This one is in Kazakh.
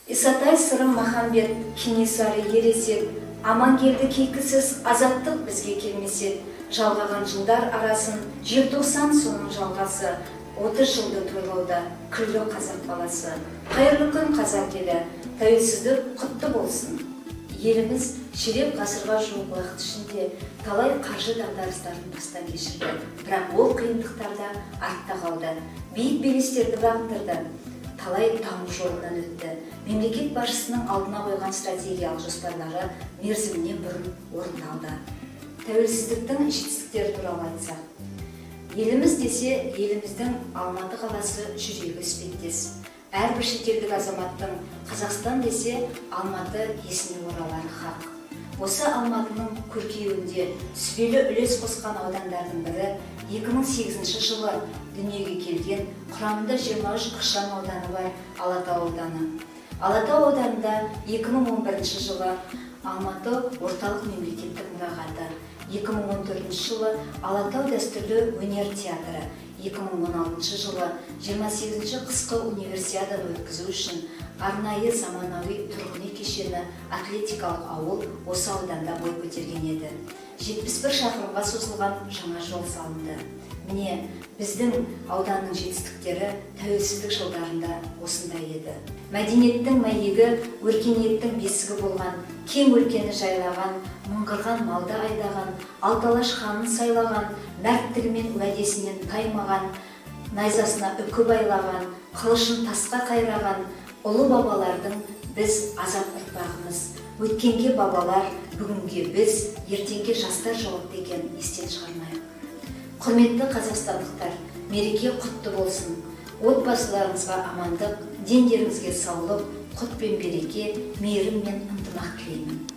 Исатай Сырым Махамбет, Кенесары ересек, аман келді кейкісіз азаттық бізге келмесет. Жалғаған жылдар арасын, желтоқсан соның жалғасы, 30 жылды тойлауда күллі қазақ баласы. Қайырлы күн қазақ елі, тәуелсіздік құтты болсын. Еліміз ширек ғасырға жуық уақыт ішінде талай қаржы дағдарыстарын бастан кешірді. Бірақ ол қиындықтарда артта қалды. Биік белестерді бағындырды. Талай даму жолынан өтті. Мемлекет басшысының алдына қойған стратегиялық жоспарлары мерзімінен бұрын орындалды. Тәуелсіздіктің жетістіктері туралы айтсақ, еліміз десе, еліміздің Алматы қаласы жүрегі іспеттес. Әрбір шетелдік азаматтың Қазақстан десе, Алматы есіне оралары хақ. Осы Алматының көркеюінде сүбелі үлес қосқан аудандардың бірі 2008 жылы дүниеге келген, құрамында 23 ықшам ауданы бар Алатау ауданы. Алатау ауданында 2011 жылы Алматы орталық мемлекеттік мұрағаты, 2014 жылы Алатау дәстүрлі өнер театры, 2016 жылы 28-ші қысқы универсиаданы өткізу үшін арнайы заманауи тұрғын үй кешені атлетикалық ауыл осы ауданда бой көтерген еді. 71 шақырымға созылған жаңа жол салынды. Міне, біздің ауданның жетістіктері тәуелсіздік жылдарында осындай еді. Мәдениеттің мәйегі, өркениеттің бесігі болған, кең өлкені жайлаған, мыңғырған малды айдаған, алталаш ханын сайлаған, мәрттігімен уәдесінен таймаған, найзасына үкі байлаған, қылышын тасқа қайраған ұлы бабалардың біз азат ұрпағымыз. Өткенге бабалар, бүгінге біз, ертеңге жастар жауапты екенін естен шығармайық. Құрметті қазақстандықтар, мереке құтты болсын. Отбасыларыңызға амандық, дендеріңізге саулық, құт пен береке, мейірім мен ынтымақ тілеймін.